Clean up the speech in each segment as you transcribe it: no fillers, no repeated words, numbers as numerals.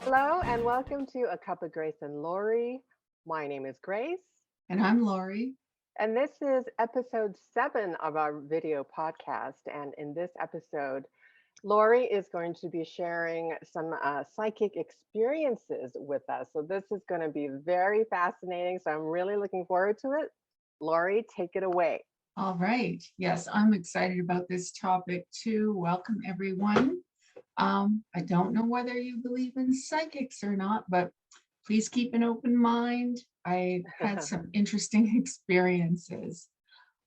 Hello and welcome to A Cup of Grace and Lori. My name is Grace, And I'm Lori. and this is episode 7 of our video podcast. And in this episode, Lori is going to be sharing some psychic experiences with us. So this is going to be very fascinating. So I'm really looking forward to it. Lori, take it away. All right. Yes, I'm excited about this topic too. Welcome, everyone. I don't know whether you believe in psychics or not, but please keep an open mind. I had some interesting experiences.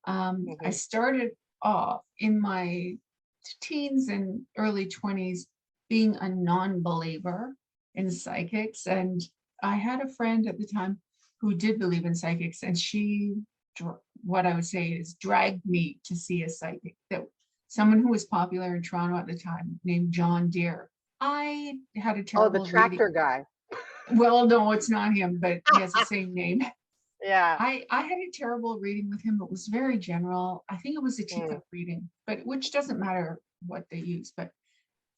I Mhm. started off in my teens and early 20s being a non-believer in psychics. And I had a friend at the time who did believe in psychics, and she, what I would say is, dragged me to see a psychic, that someone who was popular in Toronto at the time named John Deere. I had a Oh, the terrible reading. tractor guy. Well, no, it's not him, but he has the same name. Yeah. I had a terrible reading with him. It was very general. I think it was a Mm. teacup reading, but which doesn't matter what they use, but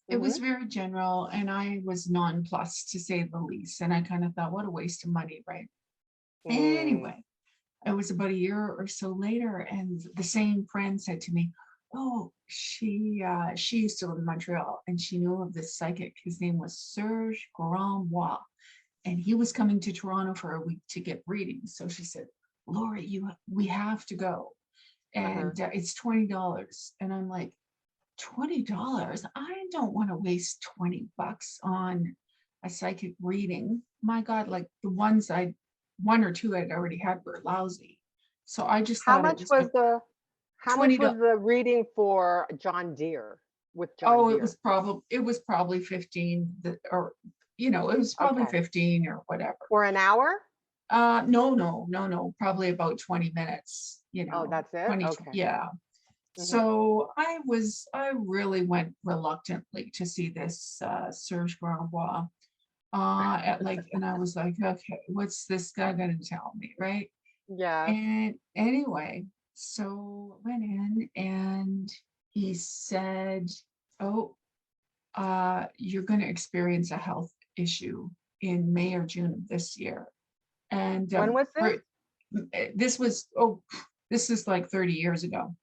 it was Hmm. very general, and I was nonplussed, to say the least. And I kind of thought, what a waste of money, right? Mm. Anyway, it was about a year or so later, and the same friend said to me, "Oh, she used to live in Montreal, and she knew of this psychic. His name was Serge Grandbois, and he was coming to Toronto for a week to get readings." So she said, "Lori, we have to go, Uh-huh. and it's $20." And I'm like, $20? I don't want to waste $20 on a psychic reading. My God, like the one or two I'd already had were lousy. So I just How thought it much was was like the how much 20 was to, the reading for John Deere with John oh, Deere? it was probably 15, or it was probably Okay. 15 or whatever. For an hour? No, probably about 20 minutes, Oh, that's it? 20, Okay. yeah. Mhm. So I really went reluctantly to see this Serge Grandbois. And I was like, okay, what's this guy gonna tell me, right? Yes. And anyway, so went in, and he said, "Oh, you're gonna experience a health issue in May or June of this year." And When was this? this was, this is like 30 years ago.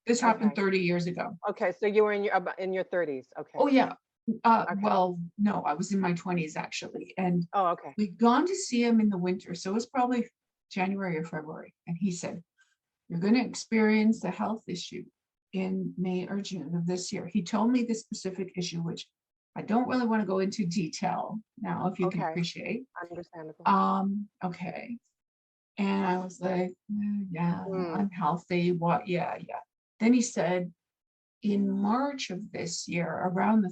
This happened Okay. 30 years ago. Okay, so you were in your 30s. Oh Okay. yeah. Okay. Well, no, I was in my 20s actually. And Oh, okay. we'd gone to see him in the winter. So it was probably January or February. And he said, "You're going to experience a health issue in May or June of this year." He told me the specific issue, which I don't really want to go into detail now, if you can Okay. appreciate. Understandable. Okay. And I was like, yeah, Mm. I'm healthy. What? Yeah, yeah. Then he said, in March of this year, around the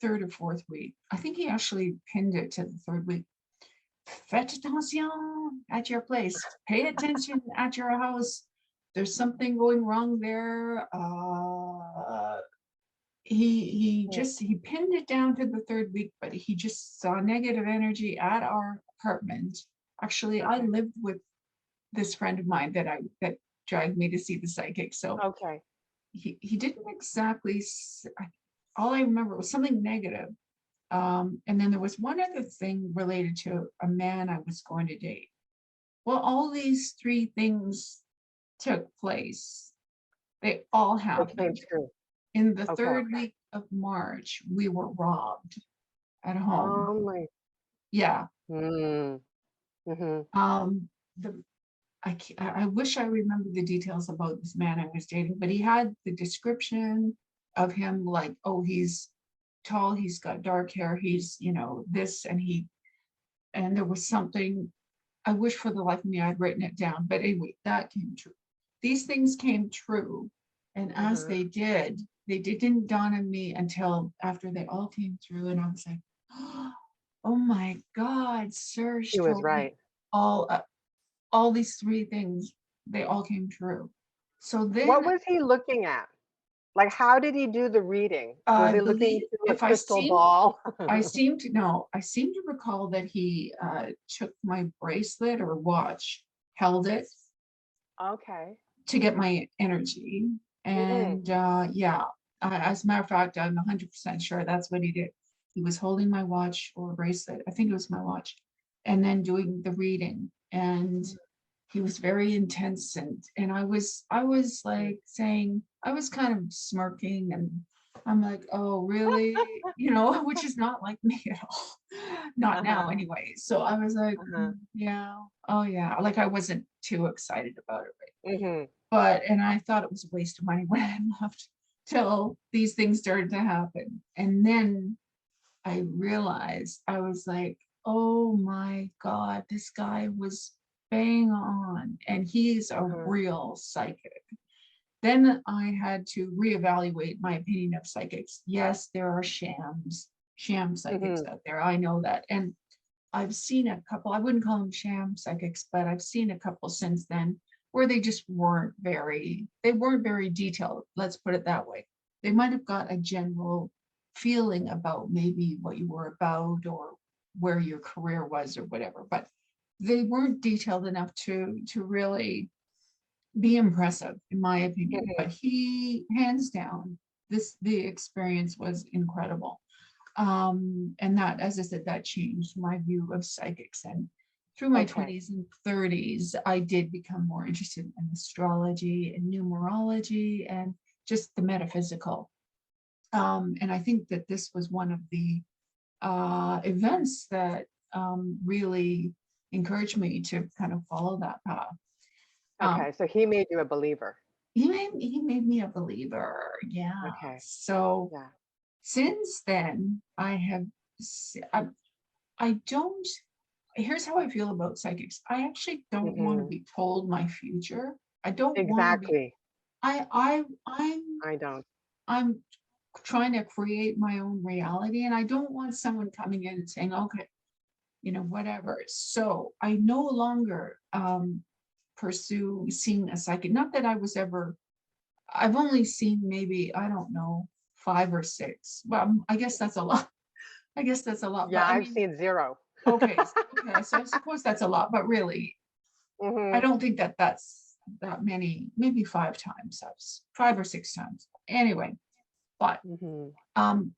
third or fourth week, I think he actually pinned it to the third week. Faites attention at your place. Pay attention at your house. There's something going wrong there. Mm. He pinned it down to the third week, but he just saw negative energy at our apartment. Actually, I Okay. lived with this friend of mine that dragged me to see the psychic. So Okay. he didn't exactly, all I remember was something negative. And then there was one other thing related to a man I was going to date. Well, all these three things took place. They all It came happened. true. In the Okay. third week of March, we were robbed at home. Oh my. Yeah. Mm. Mhm. Um, the I wish I remember the details about this man I was dating, but he had the description of him like, oh, he's tall, he's got dark hair, he's, this, and there was something, I wish for the life of me I'd written it down. But anyway, that came true. These things came true. And as Uh-huh. they didn't dawn on me until after they all came through. And I was like, oh my God, He Serge was told me right. all uh, all these three things, they all came true. So What then was he looking at? Like, how did he do the reading? Was I he looking believe, through a if I crystal seem ball? I seem to know, I seem to recall that he took my bracelet or watch, held it Okay. to get my energy. Mm. And yeah. As a matter of fact, I'm 100% sure that's what he did. He was holding my watch or bracelet. I think it was my watch, and then doing the reading. And he was very intense, and I was like saying, I was kind of smirking, and I'm like, oh really, which is not like me at all. Not now Uh-huh. anyway. So I was like, Uh-huh. yeah, oh yeah, like I wasn't too excited about it, right? Hmm. And I thought it was a waste of money when I left, till these things started to happen. And then I realized, I was like, oh my God, this guy was bang on, and he's a Uh-huh. real psychic. Then I had to reevaluate my opinion of psychics. Yes, there are sham psychics Hmm. out there. I know that. And I've seen a couple, I wouldn't call them sham psychics, but I've seen a couple since then where they weren't very detailed. Let's put it that way. They might have got a general feeling about maybe what you were about, or where your career was, or whatever, but they weren't detailed enough to really be impressive, in my opinion. Hmm. But he, hands down, the experience was incredible. And that, as I said, that changed my view of psychics. And through my Okay. 20s and 30s, I did become more interested in astrology and numerology and just the metaphysical. And I think that this was one of the events that really encouraged me to kind of follow that path. Um, Okay. So he made you a believer. he made me a believer. Yeah. Okay. So Yeah. since then, I don't, here's how I feel about psychics. I actually don't want to Hmm. be told my future. I don't want to be, Exactly. I I'm I don't. I'm trying to create my own reality, and I don't want someone coming in and saying, okay, whatever. So I no longer pursue seeing a psychic. Not that I've only seen maybe, I don't know, 5 or 6. Well, I guess that's a lot. I guess that's a lot. Yeah, But I I've mean, seen zero. okay, so I suppose that's a lot, but really, I Hmm. don't think that that's that many, maybe 5 times, 5 or 6 times. Anyway, but Hmm. um,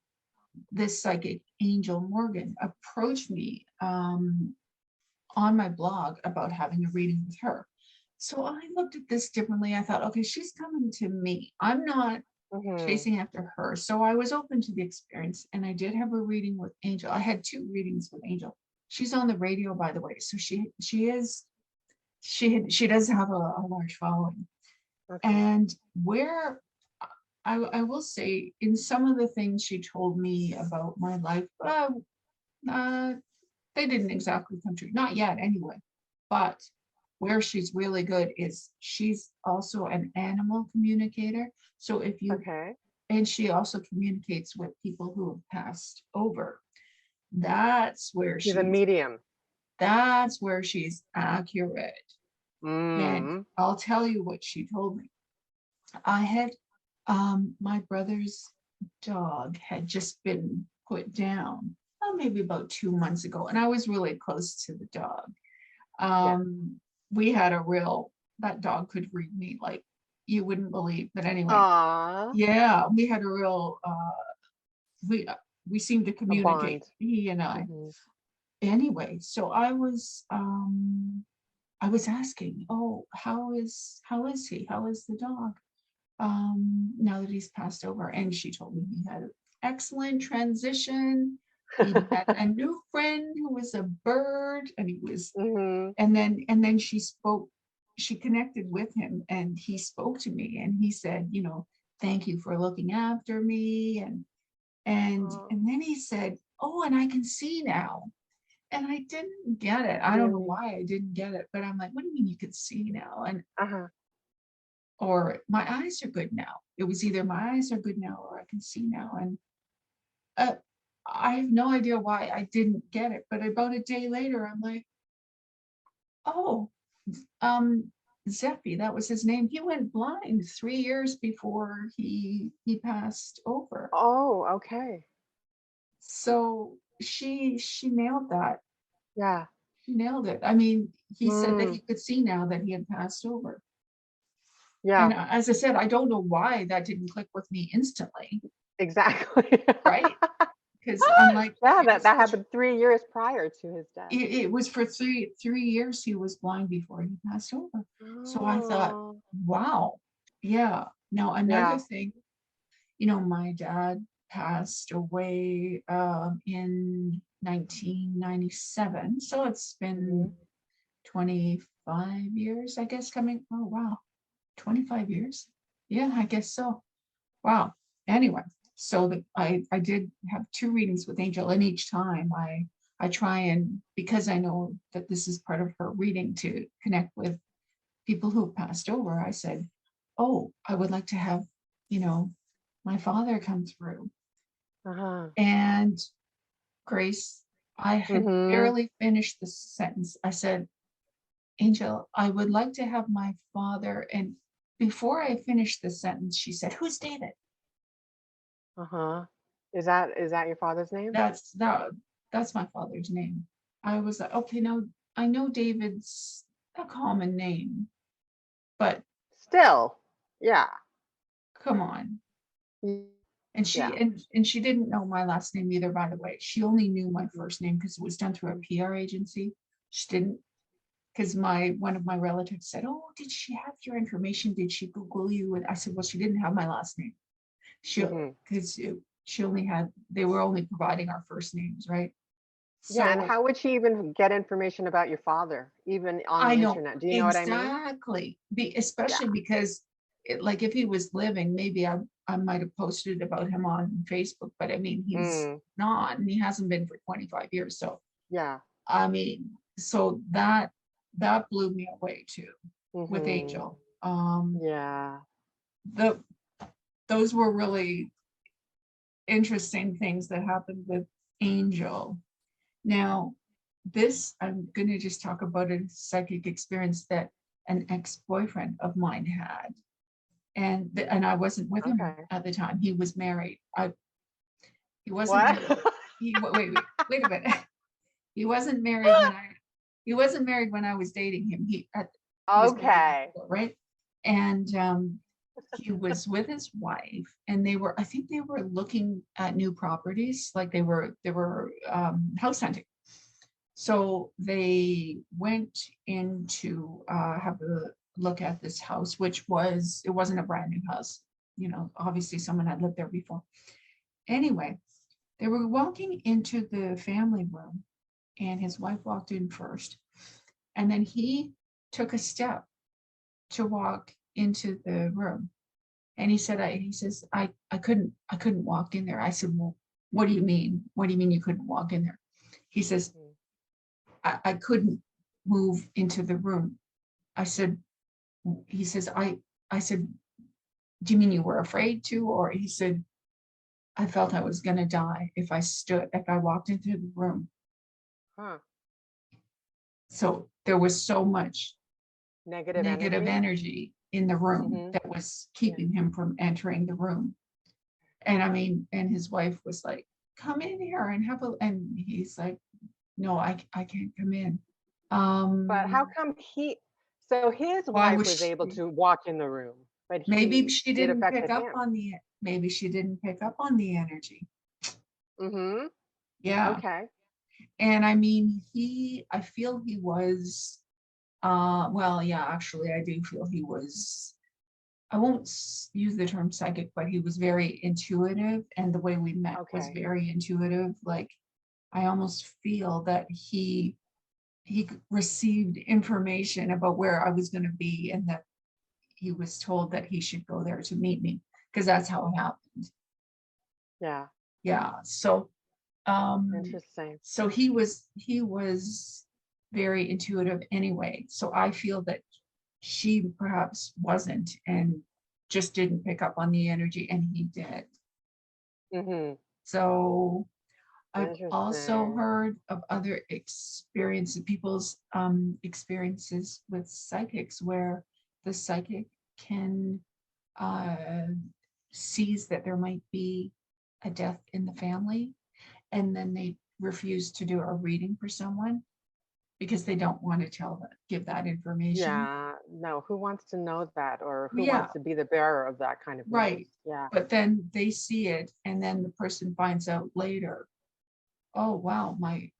this psychic, Angel Morgan, approached me on my blog about having a reading with her. So I looked at this differently. I thought, okay, she's coming to me. I'm not Hmm. chasing after her. So I was open to the experience, and I did have a reading with Angel. I had 2 readings with Angel. She's on the radio, by the way, so she does have a large following. Okay. And where I will say, in some of the things she told me about my life, uh, they didn't exactly come true, not yet anyway. But where she's really good is she's also an animal communicator. So if you Okay. and she also communicates with people who have passed over. That's where She's a she's medium. that's where she's accurate. And Mm. I'll tell you what she told me. I had my brother's dog had just been put down, maybe about 2 months ago, and I was really close to the dog. Yeah. We had a real that dog could read me like you wouldn't believe. But anyway, Aw, yeah, we had a real we we seemed to a communicate, bond. he and I. Hmm. Anyway, so I was asking, oh, how is he? How is the dog? Now that he's passed over. And she told me he had an excellent transition. He met a new friend who was a bird, and he was Hmm. and then she connected with him, and he spoke to me, and he said, thank you for looking after me. And Oh, and then he said, oh, and I can see now. And I didn't get it. I don't know really? why I didn't get it, but I'm like, what do you mean you can see now? And Uh-huh. or my eyes are good now. It was either my eyes are good now or I can see now. And uh, I have no idea why I didn't get it. But about a day later, I'm like, oh, um, Zeppi, that was his name. He went blind 3 years before he passed over. Oh, okay. So she nailed that. Yeah. She nailed it. I mean, he said that Mm. he could see now that he had passed over. Yeah, And as I said, I don't know why that didn't click with me instantly, exactly. right? Because I'm like, Yeah, it that was that such, happened 3 years prior to his death. it was for three years he was blind before he passed over. So I thought, Oh, wow, yeah. Now another yeah. thing, my dad passed away in 1997. So it's Hmm. been 25 years, I guess, coming. Oh, wow. 25 years. Yeah, I guess so. Wow. Anyway, so I did have two readings with Angel, and each time I try, and because I know that this is part of her reading to connect with people who passed over, I said, oh, I would like to have, you know, my father come through. Uh-huh. And Grace, I had Hmm. barely finished the sentence. I said, Angel, I would like to have my father. And before I finished the sentence, she said, who's David? Uh-huh. Is that your father's name? That's my father's name. I was like, okay, no, I know David's a common name, but Still. Yeah. come on. Y- And she Yeah. and she didn't know my last name either, by the way. She only knew my Mhm. first name because it was done through a Mhm. PR agency. She didn't, because my one of my relatives said, oh, did she have your information? Did she Google you? And I said, well, she didn't have my last name. She Mhm. because she only had, they were only providing our first names, right? Yeah, and So how would she even get information about your father, even on I the know internet? Do you know what I mean? exactly, Yeah. especially because like if he was living, maybe I might have posted about him on Facebook, but I mean he's Mm. not, and he hasn't been for 25 years. So Yeah. I mean, so that blew me away too with Mhm. Angel. Yeah. The those were really interesting things that happened with Angel. Now, this, I'm going to just talk about a psychic experience that an ex-boyfriend of mine had. And I wasn't with him Okay. at the time. He was married. He wasn't What? married. Wait a minute. He wasn't married when I was dating him. He was married Okay. before, right? And he was with his wife, and I think they were looking at new properties, like they were house hunting. So they went in to have a look at this house, it wasn't a brand new house. Obviously someone had lived there before. Anyway, they were walking into the family room, and his wife walked in first. And then he took a step to walk into the room. And he says, I couldn't walk in there. I said, well, what do you mean? What do you mean you couldn't walk in there? He says, Mhm. I couldn't move into the room. I said, he says, I said, do you mean you were afraid to? Or he said, I felt I was going to die if I walked into the room. Huh. So there was so much Negative negative energy? energy in the room Mhm. that was Yeah. keeping him from entering the room. And I mean, and his wife was like, come in here and and he's like, no, I can't come in. But how Um, come so his why wife was was able she, to walk in the room, but maybe she it didn't pick affected up him? on the, maybe she didn't pick up on the energy. Mhm. Yeah. Okay. And I mean, I feel he was, well, yeah, actually, I do feel he was, I won't use the term psychic, but he was very intuitive. And the way we met was Okay. very intuitive. Like, I almost feel that he received information about where I was going to be, and that he was told that he should go there to meet me, because that's how it happened. Yeah. Yeah. Um, Interesting. so he was very intuitive anyway. So I feel that she perhaps wasn't, and just didn't pick up on the energy, and he did. Mhm. So I've also Interesting. heard of other experiences, people's experiences with psychics, where the psychic can uh, sees that there might be a death in the family, and then they refuse to do a reading for someone. because they don't want to give that information. Yeah, no, who wants to know that, or who Yeah, wants to be the bearer of that kind of news? right. Yeah. But then they see it, and then the person finds out later, oh wow, my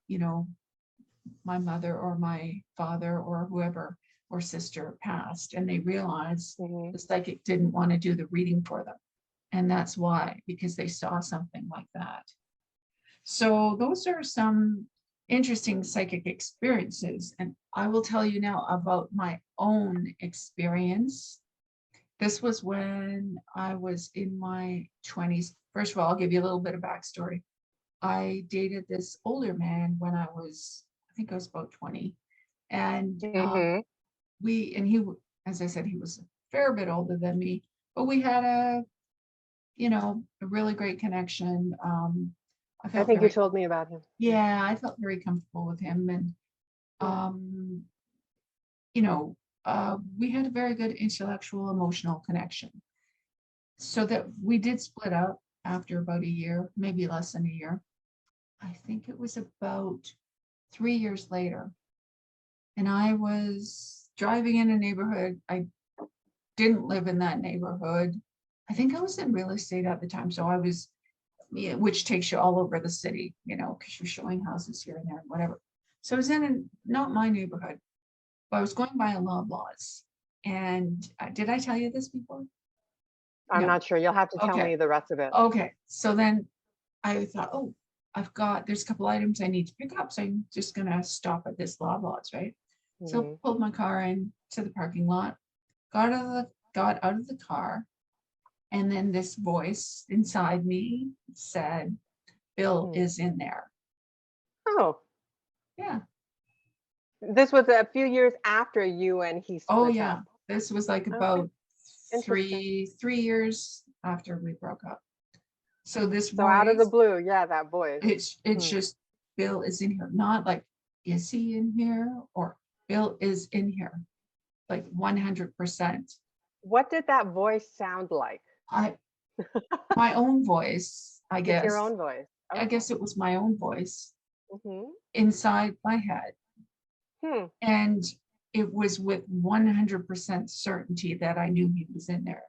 mother or my father or whoever or sister passed, and they realize Hmm. the psychic didn't want to do the reading for them. And that's why, because they saw something like that. So those are some interesting psychic experiences. And I will tell you now about my own experience. This was when I was in my 20s. First of all, I'll give you a little bit of backstory. I dated this older man when I think I was about 20. And Hmm. he, as I said, he was a fair bit older than me, but we had a really great connection. I I felt think you very, told me about him. Yeah. yeah, I felt very comfortable with him. And, Yeah. um, you know, we had a very good intellectual, emotional connection. So that we did split up after about a year, maybe less than a year. I think it was about 3 years later. And I was driving in a neighborhood. I didn't live in that neighborhood. I think I was in real estate at the time. So I was, yeah, which takes you all over the city, because you're showing houses here and there and whatever. So I was not my neighborhood, but I was going by a Loblaws. And did I tell you this before? I'm No. not sure. You'll have to tell Okay. me the rest of it. Okay. So then I thought, oh, there's a couple items I need to pick up. So I'm just going to stop at this Loblaws, right? So Hmm. pulled my car in to the parking lot, got out of the car, and then this voice inside me said, Bill Hmm. is in there. Oh, Yeah. this was a few years after you and he Oh split yeah. up. This was like Okay, about interesting. three years after we broke up. So this So out of the voice, blue, yeah, that voice. it's Hmm. just Bill is in here. Not like, is he in here? Or Bill is in here. Like 100%. What did that voice sound like? I My own voice, I It's your guess. own voice. I Okay. guess it was my own voice Hmm. inside my head. Hmm. And it was with 100% certainty that I knew he was in there.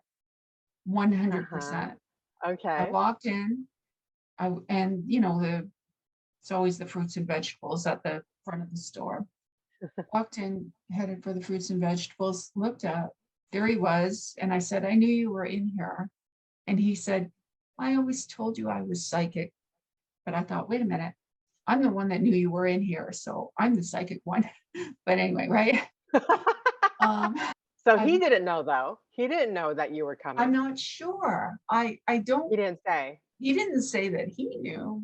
Uh-huh. 100%. I Okay. walked in, and it's always the fruits and vegetables at the front of the store. Walked in, headed for the fruits and vegetables, looked up, there he was. And I said, I knew you were in here. And he said, I always told you I was psychic. But I thought, wait a minute, I'm the one that knew you were in here. So I'm the psychic one. But anyway, right? Um, So he I'm didn't know though. He didn't know that you were I'm coming. not sure. I don't He didn't say. He didn't say that he knew,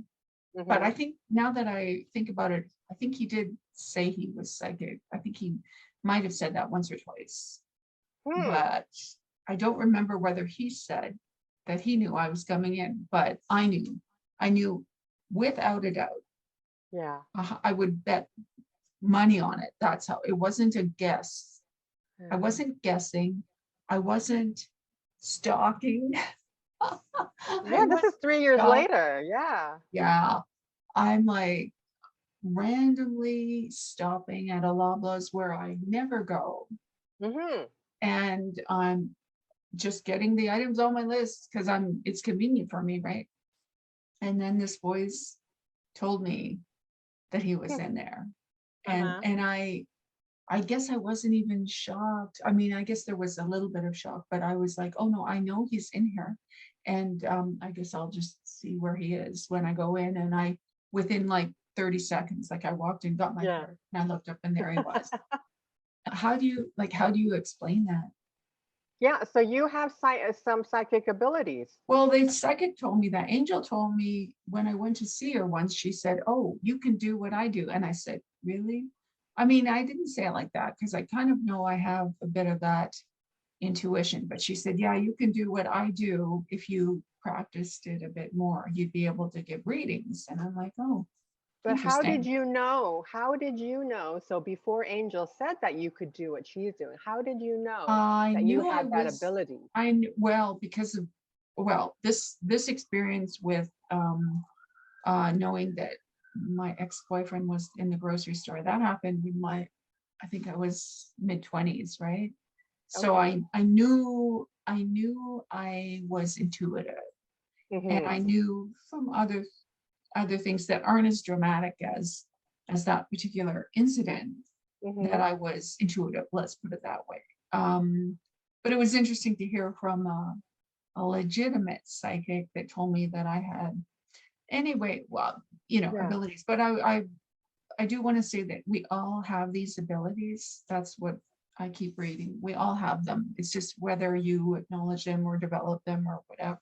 but I Hmm. think now that I think about it, I think he did say he was psychic. I think he might have said that once or twice, Hmm. but I don't remember whether he said that he knew I was coming in, but I knew. I knew without a doubt. Yeah. I would bet money on it. That's how it wasn't a guess. I Uh-huh. wasn't guessing. I wasn't stalking. I Yeah, this wasn't is 3 years stalking. later. Yeah. Yeah. I'm like randomly stopping at a Loblaws where I never go. Hmm. And I'm just getting the items on my list because it's convenient for me, right? And then this voice told me that he was in there. And Uh-huh. and I guess I wasn't even shocked. I mean, I guess there was a little bit of shock, but I was like, oh no, I know he's in here. And I guess I'll just see where he is when I go in. And within like 30 seconds, like I walked in, got my Yeah. card, and I looked up and there he was. How do you explain that? Yeah. So you have some psychic abilities. Well, the psychic told me that. Angel told me when I went to see her once, she said, oh, you can do what I do. And I said, really? I mean, I didn't say it like that because I kind of know I have a bit of that intuition. But she said, yeah, you can do what I do. If you practiced it a bit more, you'd be able to give readings. And I'm like, oh, But how did interesting. you know? How did you know? So before Angel said that you could do what she's doing, how did you know I that you knew I had that was, ability? well, because of, this experience with knowing that my ex-boyfriend was in the grocery store. That happened with I think I was mid-20s, right? So Okay. I knew I was intuitive, and Mm-hmm. I knew from other things that aren't as dramatic as that particular incident that Mm-hmm. I was intuitive. Let's put it that way. But it was interesting to hear from a legitimate psychic that told me that I had anyway, well, Yeah. abilities. But I do want to say that we all have these abilities. That's what I keep reading. We all have them. It's just whether you acknowledge them or develop them or whatever.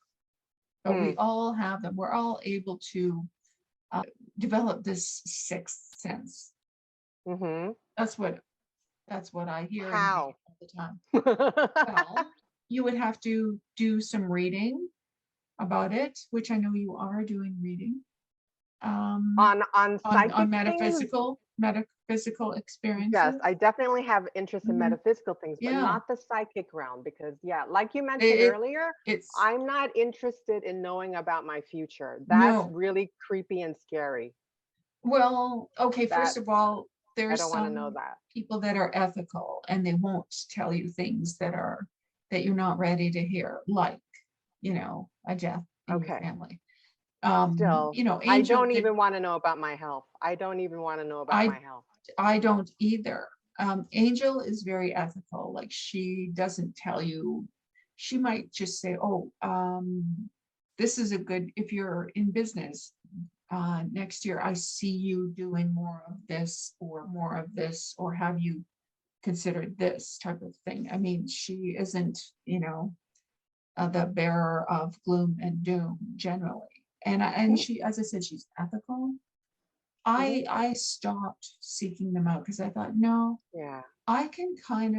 But we Hmm. all have them. We're all able to uh, develop this sixth sense. Mm-hmm. That's what I hear and read How? all the time. Well, you would have to do some reading about it, which I know you are doing reading. Um, On on psychic things, metaphysical yes, experiences. I definitely have interest in Mhm. metaphysical things, but Yeah, not the psychic realm because, yeah, like you mentioned it earlier, it's I'm not interested in knowing about my future. That's no. really creepy and scary. Well, okay, first That of all, I there's don't want to know some that. people that are ethical and they won't tell you things that you're not ready to hear, like, a death in your Okay. family. Still, I Angel don't did even want to know about my health. I don't even want to know about I my health. I don't either. Angel is very ethical. Like she doesn't tell you, she might just say, oh, this is a good, if you're in business, next year, I see you doing more of this or more of this, or have you considered this type of thing? I mean, she isn't, the bearer of gloom and doom generally. And she, as I said, she's ethical. Hmm. I stopped seeking them out because I thought, no, Yeah. I can kind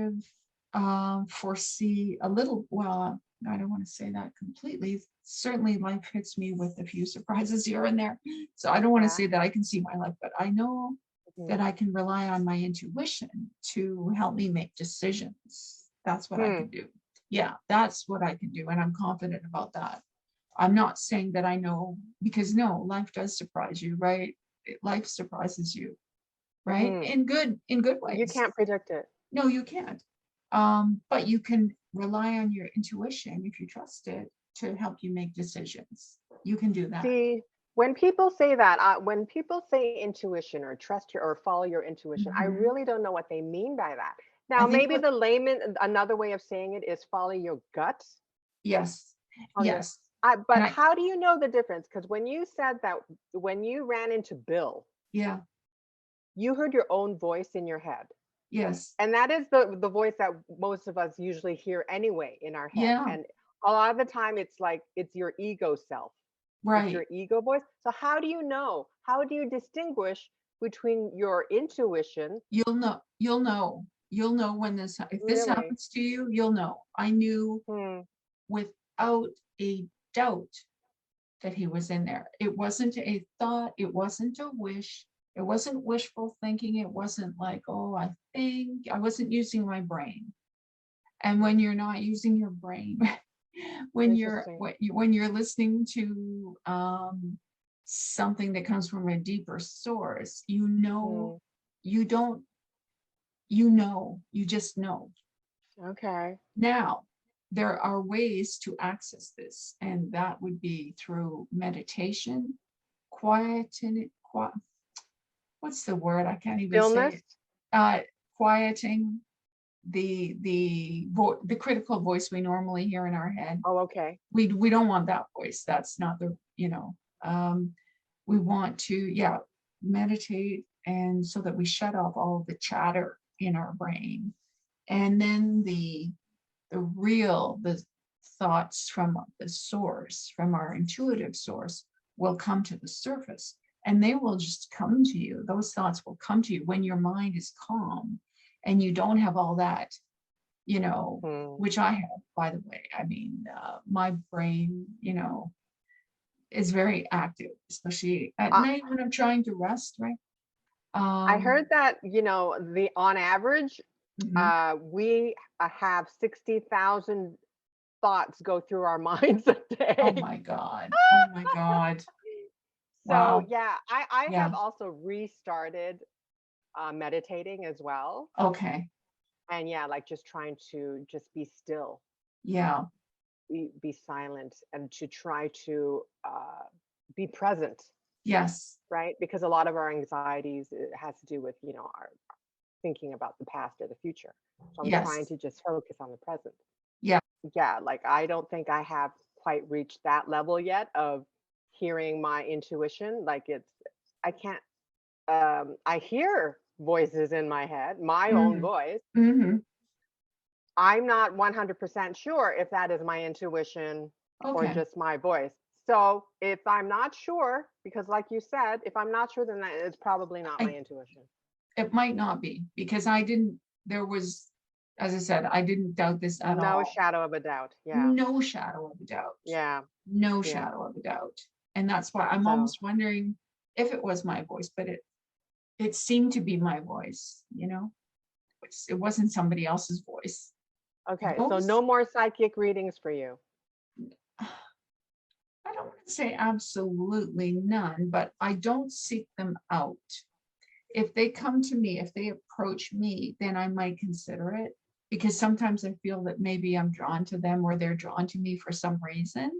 of foresee a little. Well, I don't want to say that completely. Certainly, life hits me with a few surprises here and there. So I don't want to Yeah. say that I can see my life, but I know Mhm. that I can rely on my intuition to help me make decisions. That's what I Hmm. can do. Yeah, that's what I can do. And I'm confident about that. I'm not saying that I know, because no, life does surprise you, right? Life surprises you, right? Hmm. In good You ways. can't predict it. No, you can't. But you can rely on your intuition if you trust it to help you make decisions. You can do that. See, when people say that, when people say intuition or trust your or follow your intuition, I Mhm. really don't know what they mean by that. I Now, think maybe what, the layman, another way of saying it is follow your gut. yes, Oh, yeah. yes. And But I, how do you know the difference? Because when you said that, when you ran into Bill, yeah, you heard your own voice in your head. yes, And that is the voice that most of us usually hear anyway in our head. yeah, And a lot of the time, it's like it's your ego self. It's right. your ego voice. So how do you know? How do you distinguish between your intuition? You'll know when if this Really? happens to you, you'll know. I knew Hmm. without a doubt that he was in there. It wasn't a thought, it wasn't a wish, it wasn't wishful thinking, it wasn't like, oh, I think, I wasn't using my brain. And when you're not using your brain, Interesting. when you're listening to something that comes from a deeper source, Hmm. you don't, you just know. Okay. Now, there are ways to access this, and that would be through meditation, quieting, what's the word? I can't even say Stillness. it. Quieting the critical voice we normally hear in our head. Oh, okay. We don't want that voice. That's not um, we want to, yeah, meditate, and so that we shut off all the chatter in our brain, and then the thoughts from the source, from our intuitive source, will come to the surface, and they will just come to you. Those thoughts will come to you when your mind is calm and you don't have all that, Hmm. which I have, by the way. I mean, my brain, is very active, especially at Uh, night when I'm trying to rest, right? I Um, heard that, the on average, mhm. we have 60,000 thoughts go through our minds a Oh day. my God. Oh my God. So Wow. yeah, I Yeah. have also restarted meditating as well. Okay. And yeah, like just trying to just be still, Yeah. be silent, and to try to be present, Yes. right? Because a lot of our anxieties, it has to do with, our thinking about the past or the future. So I'm trying Yes. to just focus on the present. Yeah. Yeah, like I don't think I have quite reached that level yet of hearing my intuition. Like I can't, I hear voices in my head, my own Mm. voice. Hmm. I'm not 100% sure if that is my intuition or Okay. just my voice. So if I'm not sure, because like you said, if I'm not sure, then that it's probably not my I intuition. It might not be because I didn't. There was, as I said, I didn't doubt this at No all. shadow of a doubt. Yeah. No shadow of a doubt. Yeah. No Yeah. shadow of a doubt. And that's why I'm So, almost wondering if it was my voice, but it seemed to be my voice, it wasn't somebody else's voice. okay. So Those, no more psychic readings for you. I don't want to say absolutely none, but I don't seek them out. If they come to me, if they approach me, then I might consider it because sometimes I feel that maybe I'm drawn to them or they're drawn to me for some reason.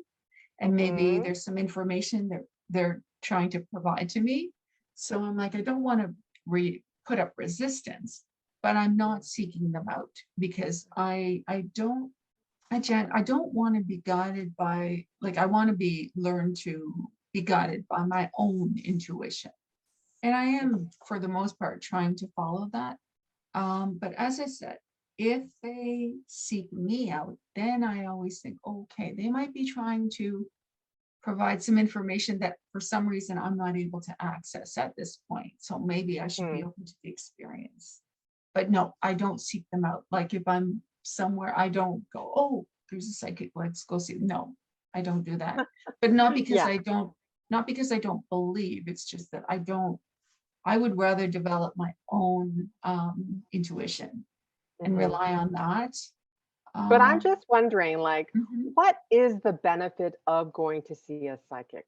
And maybe Hmm. there's some information that they're trying to provide to me. So I'm like, I don't want to put up resistance, but I'm not seeking them out because I don't want to be guided by, like, I want to learn to be guided by my own intuition. And I am, for the most part, trying to follow that. But as I said, if they seek me out, then I always think, okay, they might be trying to provide some information that for some reason I'm not able to access at this point. So maybe I should be Hmm. open to the experience. But no, I don't seek them out. Like if I'm somewhere, I don't go, oh, there's a psychic, let's go see. No, I don't do that. But Yeah. not because I don't believe. It's just that I would rather develop my own intuition and Hmm. rely on that. But I'm Um, just wondering, like, mhm. what is the benefit of going to see a psychic?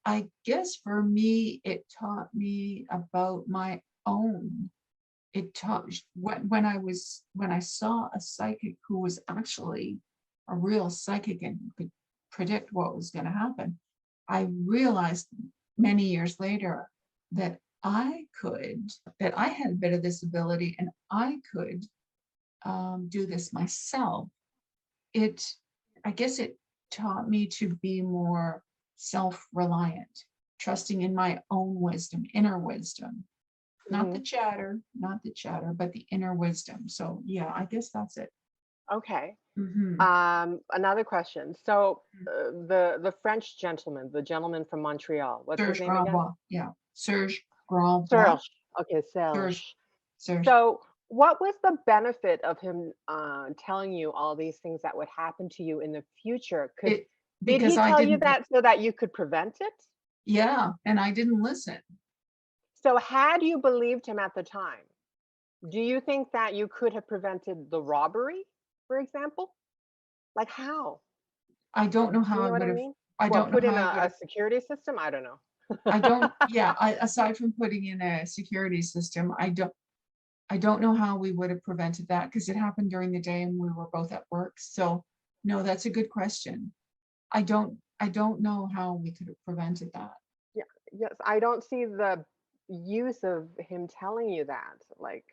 I guess for me, it taught me about my own. It taught when I saw a psychic who was actually a real psychic and could predict what was going to happen. I realized many years later that that I had a bit of this ability and I could do this myself. It, I guess it taught me to be more self-reliant, trusting in my own wisdom, inner wisdom, Hmm. not the chatter, but the inner wisdom. So yeah, I guess that's it. Okay. Hmm. Another question. So the French gentleman, the gentleman from Montreal, what's his Serge name again? Grandbois, yeah, Serge Grandbois, Serge. Okay, Serge, Serge. Serge. So what was the benefit of him telling you all these things that would happen to you in the future? It Did because he I tell you didn't, that so that you could prevent it? yeah, and I didn't listen. So had you believed him at the time, do you think that you could have prevented the robbery, for example? Like how? I don't know Do how you I know what would I have. mean? I Well, don't know put how in I would a have. security system? I don't know. I don't. Yeah. Aside from putting in a security system, I don't know how we would have prevented that because it happened during the day and we were both at work. So no, that's a good question. I don't know how we could have prevented that. Yeah, yes, I don't see the use of him telling you that. Like,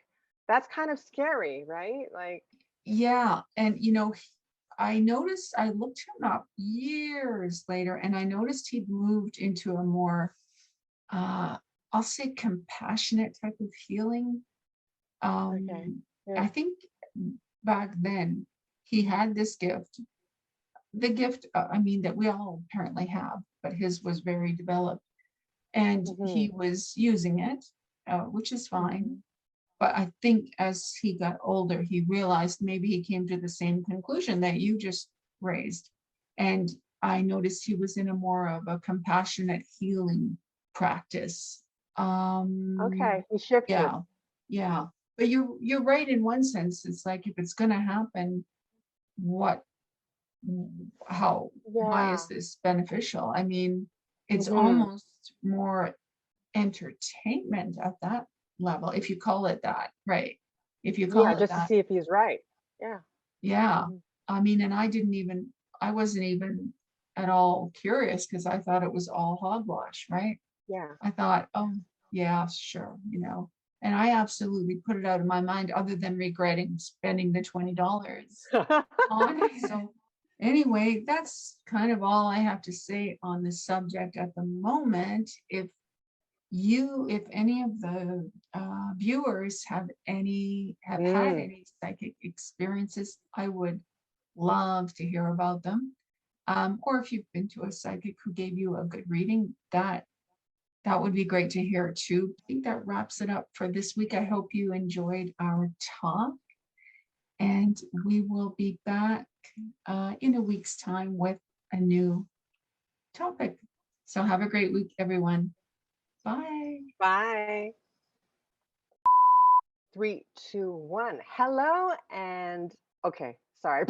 that's kind of scary, right? Like, Yeah, and I looked him up years later and I noticed he'd moved into a more uh I'll say compassionate type of healing. okay, I yeah. think back then he had this gift. The gift, I mean, that we all apparently have, but his was very developed and Hmm. he was using it, which is fine. Hmm. But I think as he got older, he realized maybe he came to the same conclusion that you just raised. And I noticed he was in a more of a compassionate healing practice. Okay, he shifted. Yeah, yeah. But you're right in one sense. It's like if it's gonna happen, what how why is Yeah. this beneficial? I mean, It's Hmm. almost more entertainment at that level, if you call it that, right? If you Yeah, call it just to that, see if he's right. Yeah. yeah. Hmm. I mean, and I wasn't even at all curious because I thought it was all hogwash, right? Yeah. I thought, oh, yeah, sure, And I absolutely put it out of my mind, other than regretting spending the $20 on it. So, anyway, that's kind of all I have to say on the subject at the moment. If any of the viewers have had Mm. any psychic experiences, I would love to hear about them. Or if you've been to a psychic who gave you a good reading, that would be great to hear too. I think that wraps it up for this week. I hope you enjoyed our talk, and we will be back in a week's time with a new topic. So have a great week, everyone. Bye. Bye. 3, 2, 1. Hello and okay, sorry.